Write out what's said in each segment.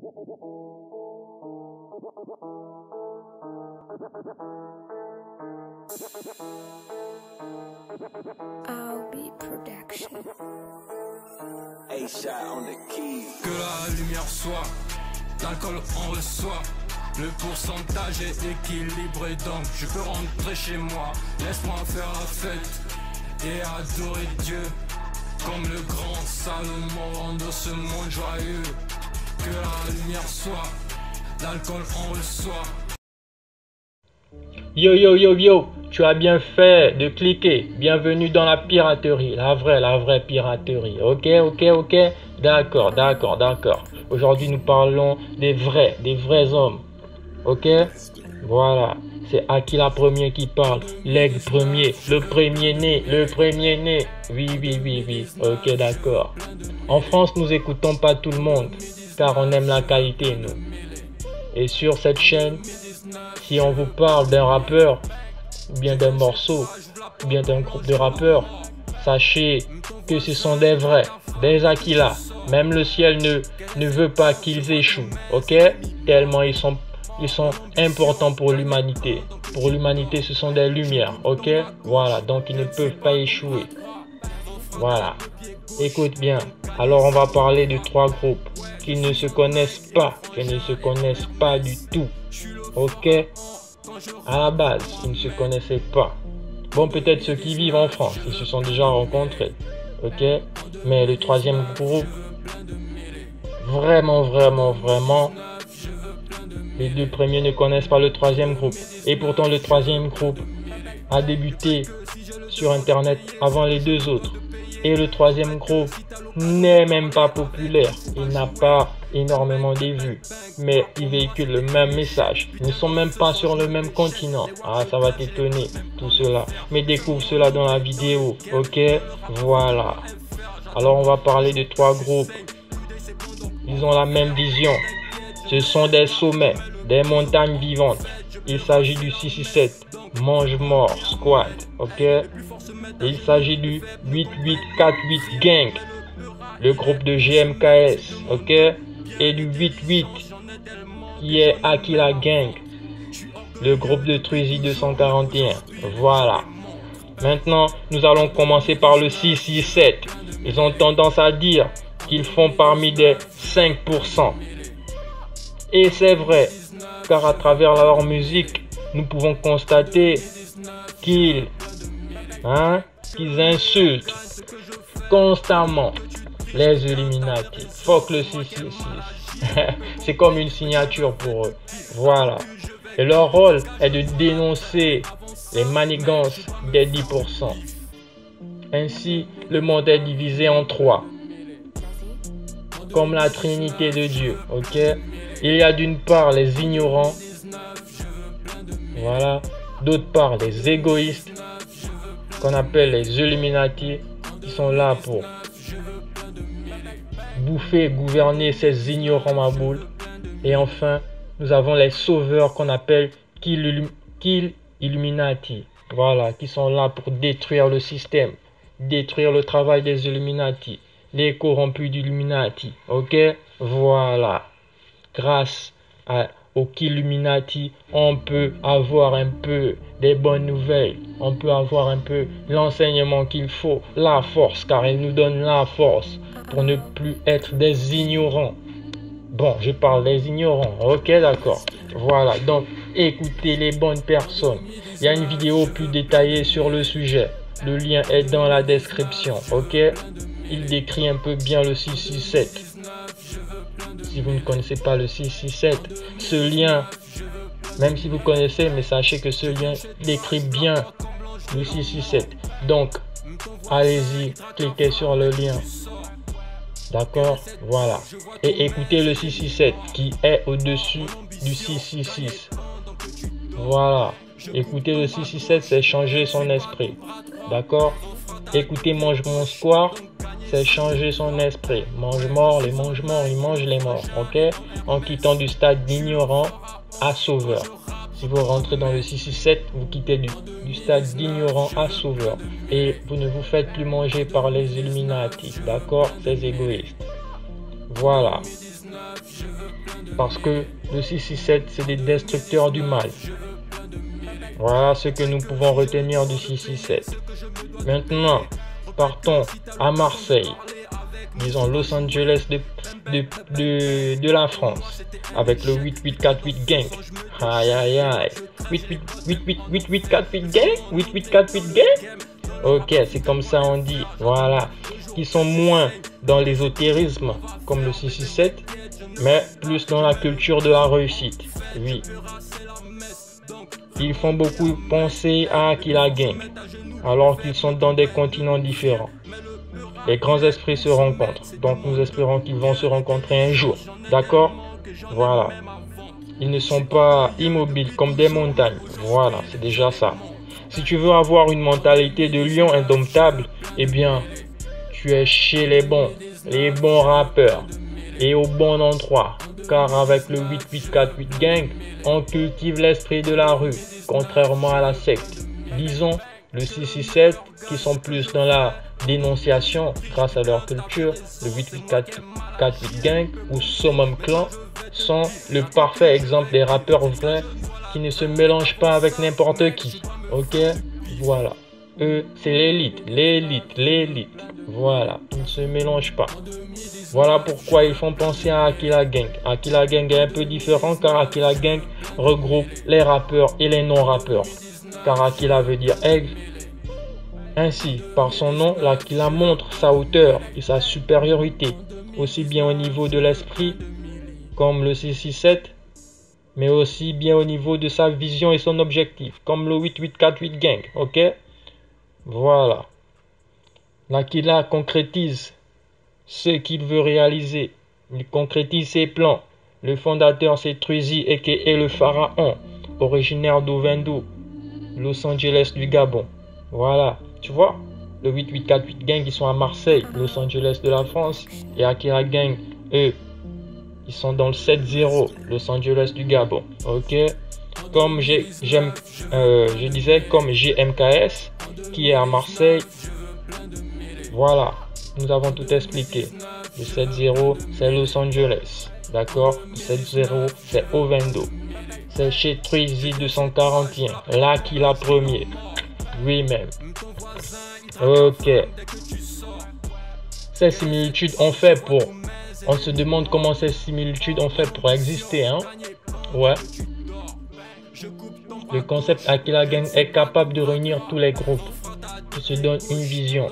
Albi Production. Que la lumière soit, l'alcool on reçoit. Le pourcentage est équilibré, donc je peux rentrer chez moi. Laisse-moi faire la fête et adorer Dieu. Comme le grand Salomon rendre ce monde joyeux. Que la lumière soit, l'alcool on reçoit. Yo yo yo yo, tu as bien fait de cliquer. Bienvenue dans la piraterie, la vraie piraterie. Ok. D'accord. Aujourd'hui nous parlons des vrais hommes. Ok. Voilà, c'est Aquila Premier qui parle. L'aigle premier, le premier né. Oui. Ok, d'accord. En France, nous écoutons pas tout le monde, car on aime la qualité, nous. Et sur cette chaîne, si on vous parle d'un rappeur, ou bien d'un morceau, ou bien d'un groupe de rappeurs, sachez que ce sont des vrais, des Aquila. Même le ciel ne veut pas qu'ils échouent, ok? Tellement ils sont importants pour l'humanité. Pour l'humanité, ce sont des lumières, ok? Voilà, donc ils ne peuvent pas échouer. Voilà, écoute bien. Alors on va parler de trois groupes qui ne se connaissent pas du tout, ok? À la base, ils ne se connaissaient pas. Bon, peut-être ceux qui vivent en France, ils se sont déjà rencontrés, ok? Mais le troisième groupe, vraiment, les deux premiers ne connaissent pas le troisième groupe. Et pourtant, le troisième groupe a débuté sur Internet avant les deux autres. Et le troisième groupe n'est même pas populaire. Il n'a pas énormément de vues. Mais il véhicule le même message. Ils ne sont même pas sur le même continent. Ah, ça va t'étonner, tout cela. Mais découvre cela dans la vidéo. Ok? Voilà. Alors, on va parler de trois groupes. Ils ont la même vision. Ce sont des sommets, des montagnes vivantes. Il s'agit du 667, Mange-Mort Squad, ok? Et il s'agit du 8848 Gang, le groupe de GMKS, ok? Et du 88 qui est Aquila Gang, le groupe de Truizy 241. Voilà. Maintenant, nous allons commencer par le 667. Ils ont tendance à dire qu'ils font parmi des 5%. Et c'est vrai, car à travers leur musique, nous pouvons constater qu'ils insultent constamment les Illuminati. Fuck le 666. C'est comme une signature pour eux. Voilà. Et leur rôle est de dénoncer les manigances des 10%. Ainsi, le monde est divisé en trois. Comme la Trinité de Dieu, ok? Il y a d'une part les ignorants, voilà, d'autre part les égoïstes, qu'on appelle les Illuminati, qui sont là pour bouffer, gouverner ces ignorants maboules. Et enfin, nous avons les sauveurs qu'on appelle Kill Illuminati, voilà, qui sont là pour détruire le système, détruire le travail des Illuminati, les corrompus d'Illuminati, ok? Voilà. Grâce au Illuminati, on peut avoir un peu des bonnes nouvelles. On peut avoir un peu l'enseignement qu'il faut, la force, car il nous donne la force pour ne plus être des ignorants. Bon, je parle des ignorants, ok, d'accord. Voilà, donc écoutez les bonnes personnes. Il y a une vidéo plus détaillée sur le sujet. Le lien est dans la description, ok? Il décrit un peu bien le 667. Si vous ne connaissez pas le 667, ce lien, même si vous connaissez, mais sachez que ce lien décrit bien le 667. Donc, allez-y, cliquez sur le lien. D'accord? Voilà. Et écoutez le 667 qui est au-dessus du 666. Voilà. Écoutez le 667, c'est changer son esprit. D'accord? Écoutez Mange-Mort Squad, c'est changer son esprit. Mange-Mort, les mange-morts, ils mangent les morts, ok? En quittant du stade d'ignorant à sauveur. Si vous rentrez dans le 667, vous quittez du stade d'ignorant à sauveur. Et vous ne vous faites plus manger par les Illuminati, d'accord? Ces égoïstes. Voilà. Parce que le 667, c'est des destructeurs du mal. Voilà ce que nous pouvons retenir du 667. Maintenant, partons à Marseille. Disons Los Angeles de la France. Avec le 8848 Gang. Aïe aïe aïe. 8848 Gang? 8848 Gang? Ok, c'est comme ça on dit. Voilà. Qui sont moins dans l'ésotérisme, comme le 667, mais plus dans la culture de la réussite. Oui. Ils font beaucoup penser à Aquila Gang, alors qu'ils sont dans des continents différents. Les grands esprits se rencontrent, donc nous espérons qu'ils vont se rencontrer un jour. D'accord? Voilà. Ils ne sont pas immobiles comme des montagnes. Voilà, c'est déjà ça. Si tu veux avoir une mentalité de lion indomptable, eh bien, tu es chez les bons rappeurs et au bon endroit. Car avec le 8848 Gang, on cultive l'esprit de la rue, contrairement à la secte. Disons, le 667, qui sont plus dans la dénonciation grâce à leur culture, le 8848 Gang ou Summum Clan sont le parfait exemple des rappeurs vrais qui ne se mélangent pas avec n'importe qui. Ok? Voilà. Eux, c'est l'élite. Voilà. Ils ne se mélangent pas. Voilà pourquoi ils font penser à Aquila Gang. Aquila Gang est un peu différent car Aquila Gang regroupe les rappeurs et les non-rappeurs. Car Aquila veut dire aigle. Ainsi, par son nom, l'Aquila montre sa hauteur et sa supériorité, aussi bien au niveau de l'esprit, comme le 667, mais aussi bien au niveau de sa vision et son objectif, comme le 8848 Gang, ok? Voilà. L'Aquila concrétise ce qu'il veut réaliser. Il concrétise ses plans. Le fondateur, c'est Truizy, a.k.a. le pharaon, originaire d'Ovendo, Los Angeles du Gabon. Voilà, tu vois, le 8848 Gang, ils sont à Marseille, Los Angeles de la France, et Aquila Gang, eux, ils sont dans le 7-0, Los Angeles du Gabon. Ok, comme je disais, comme GMKS, qui est à Marseille. Voilà, nous avons tout expliqué. Le 7-0, c'est Los Angeles. D'accord? Le 7-0, c'est Ovendo. C'est chez Truizy 241. Là qu'il a premier. Lui-même. Ok. Ces similitudes ont fait pour... On se demande comment ces similitudes ont fait pour exister, hein? Ouais. Le concept Aquila Gang est capable de réunir tous les groupes qui se donnent une vision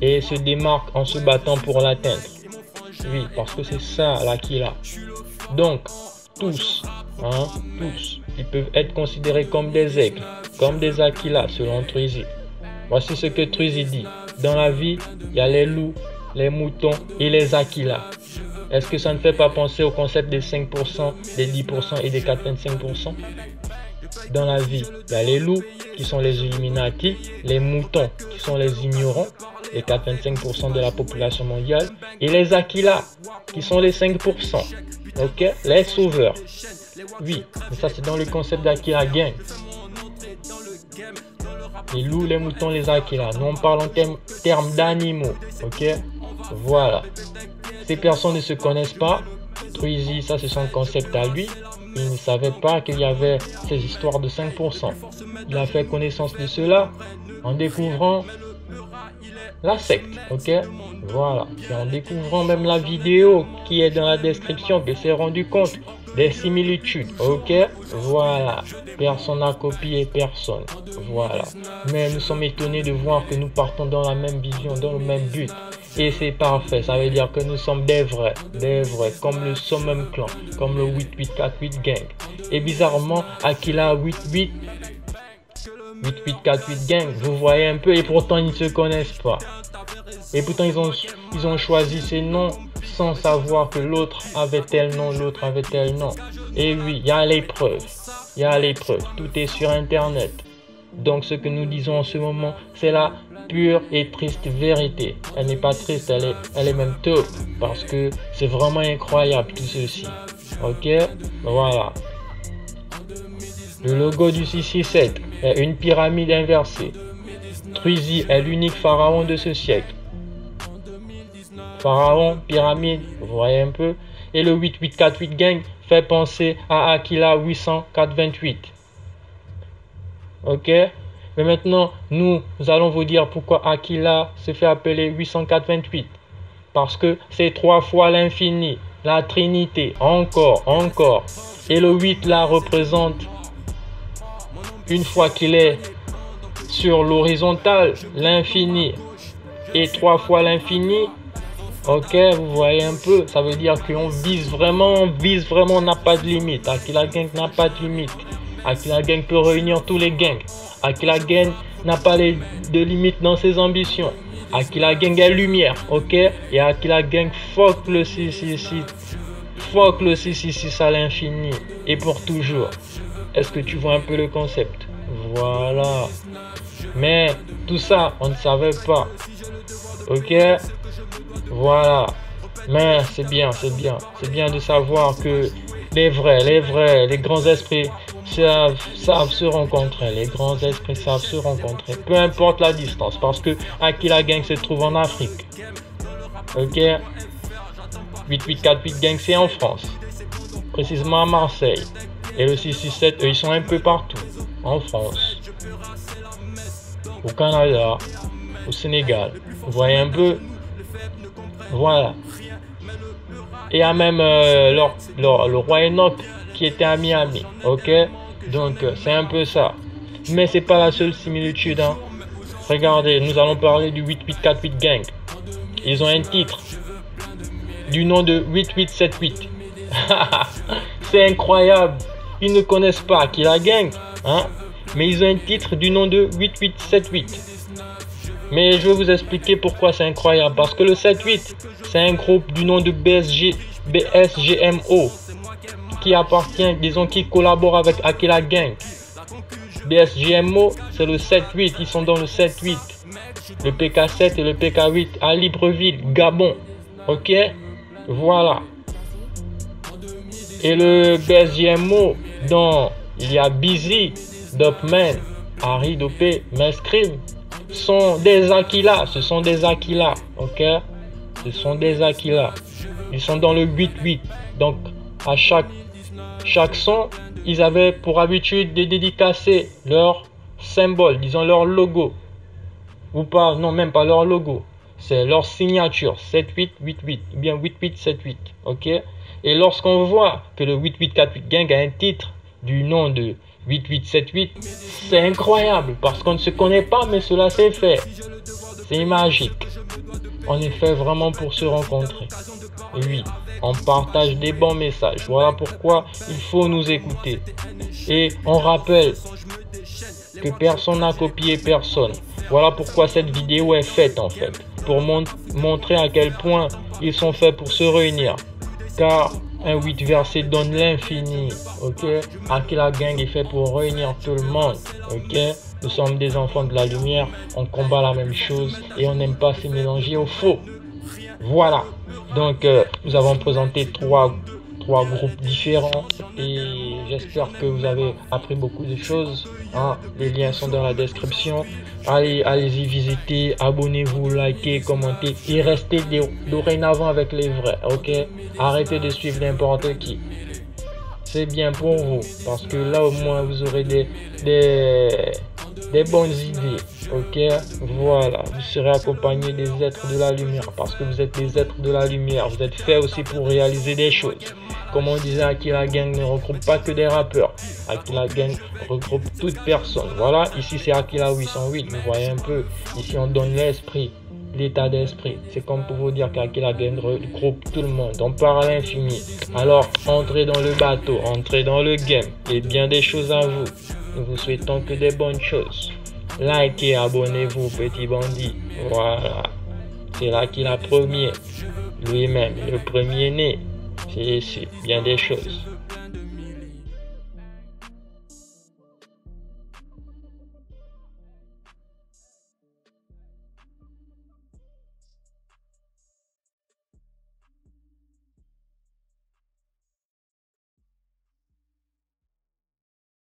et se démarquent en se battant pour l'atteindre. Oui, parce que c'est ça l'Aquila. Donc, tous, ils peuvent être considérés comme des aigles, comme des Aquila selon Truizy. Voici ce que Truizy dit. Dans la vie, il y a les loups, les moutons et les Aquila. Est-ce que ça ne fait pas penser au concept des 5%, des 10% et des 85%? Dans la vie, il y a les loups qui sont les Illuminati, les moutons qui sont les ignorants, les 85% de la population mondiale, et les Aquila qui sont les 5%, ok, les sauveurs. Oui, mais ça c'est dans le concept d'Aquila Gang. Les loups, les moutons, les Aquila. Nous on parle en termes d'animaux, ok. Voilà. Ces personnes ne se connaissent pas. Truizy, ça c'est son concept à lui. Il ne savait pas qu'il y avait ces histoires de 5%. Il a fait connaissance de cela en découvrant la secte, ok. Voilà. C'est en découvrant même la vidéo qui est dans la description qu'il s'est rendu compte des similitudes, ok. Voilà. Personne n'a copié personne. Voilà. Mais nous sommes étonnés de voir que nous partons dans la même vision, dans le même but. Et c'est parfait, ça veut dire que nous sommes des vrais, comme le Summum Clan, comme le 8848 Gang. Et bizarrement, Aquila 8848 Gang, vous voyez un peu, et pourtant ils ne se connaissent pas. Et pourtant ils ont choisi ces noms sans savoir que l'autre avait tel nom, l'autre avait tel nom. Et oui, il y a les preuves, tout est sur internet. Donc ce que nous disons en ce moment, c'est la pure et triste vérité. Elle n'est pas triste, elle est même top, parce que c'est vraiment incroyable tout ceci. Ok, voilà. Le logo du 667 est une pyramide inversée. Truizy est l'unique pharaon de ce siècle. Pharaon, pyramide, vous voyez un peu. Et le 8848 gang fait penser à Aquila 804-28. Ok? Mais maintenant, nous allons vous dire pourquoi Aquila se fait appeler 804-28. Parce que c'est 3 fois l'infini, la Trinité, encore. Et le 8 là représente, une fois qu'il est sur l'horizontale, l'infini. Et 3 fois l'infini, ok, vous voyez un peu, ça veut dire qu'on vise vraiment, on n'a pas de limite. Aquila Gang n'a pas de limite. Aquila Gang peut réunir tous les gangs. Aquila Gang n'a pas de limite dans ses ambitions. Aquila Gang est lumière, ok? Et Aquila Gang fuck le 666. Fuck le 666 à l'infini et pour toujours. Est-ce que tu vois un peu le concept? Voilà. Mais tout ça, on ne savait pas. Ok? Voilà. Mais c'est bien de savoir que les grands esprits savent se rencontrer. Les grands esprits savent se rencontrer. Peu importe la distance. Parce que Aquila Gang se trouve en Afrique. Ok? 8848 Gang, c'est en France. Précisément à Marseille. Et le 667, eux, ils sont un peu partout. En France. Au Canada. Au Sénégal. Vous voyez un peu? Voilà. Et il y a même le roi Enoch qui était à Miami. Ok? Donc, c'est un peu ça. Mais c'est pas la seule similitude. Hein. Regardez, nous allons parler du 8848 Gang. Ils ont un titre du nom de 8878. C'est incroyable. Ils ne connaissent pas Aquila Gang. Hein? Mais ils ont un titre du nom de 8878. Mais je vais vous expliquer pourquoi c'est incroyable. Parce que le 7-8, c'est un groupe du nom de BSGMO qui appartient, disons, qui collabore avec Aquila Gang. BSGMO, c'est le 7-8. Ils sont dans le 7-8. Le PK7 et le PK8 à Libreville, Gabon. Ok? Voilà. Et le BSGMO, dont il y a Busy, Dopman, Harry Dopé, Mescrim, sont des Aquila, ce sont des Aquila, ok? Ce sont des Aquila. Ils sont dans le 8-8. Donc, à chaque son, ils avaient pour habitude de dédicacer leur symbole, disons leur logo. Ou pas, non, même pas leur logo. C'est leur signature, 7-8-8-8, ou bien 8-8-7-8, ok? Et lorsqu'on voit que le 8848 Gang a un titre du nom de 8878, c'est incroyable parce qu'on ne se connaît pas, mais cela s'est fait. C'est magique. On est fait vraiment pour se rencontrer. Et oui, on partage des bons messages. Voilà pourquoi il faut nous écouter. Et on rappelle que personne n'a copié personne. Voilà pourquoi cette vidéo est faite en fait. Pour montrer à quel point ils sont faits pour se réunir. Car un 8 versé donne l'infini, ok? Aquila Gang est fait pour réunir tout le monde, ok? Nous sommes des enfants de la lumière, on combat la même chose et on n'aime pas se mélanger au faux. Voilà, donc nous avons présenté trois groupes différents et j'espère que vous avez appris beaucoup de choses. Hein. Les liens sont dans la description. Allez-y visiter, abonnez-vous, likez, commentez et restez dorénavant avec les vrais, ok? Arrêtez de suivre n'importe qui. C'est bien pour vous parce que là au moins vous aurez des bonnes idées, ok? Voilà, vous serez accompagné des êtres de la lumière parce que vous êtes des êtres de la lumière. Vous êtes faits aussi pour réaliser des choses. Comme on disait, Aquila Gang ne regroupe pas que des rappeurs. Aquila Gang regroupe toute personne. Voilà, ici c'est Aquila 808, vous voyez un peu. Ici on donne l'esprit, l'état d'esprit. C'est comme pour vous dire qu'Aquila Gang regroupe tout le monde. On part à l'infini. Alors, entrez dans le bateau, entrez dans le game. Et bien des choses à vous. Nous vous souhaitons que des bonnes choses. Likez, abonnez-vous, petit bandit. Voilà. C'est l'Aquila premier. Lui-même, le premier né. C'est bien des choses.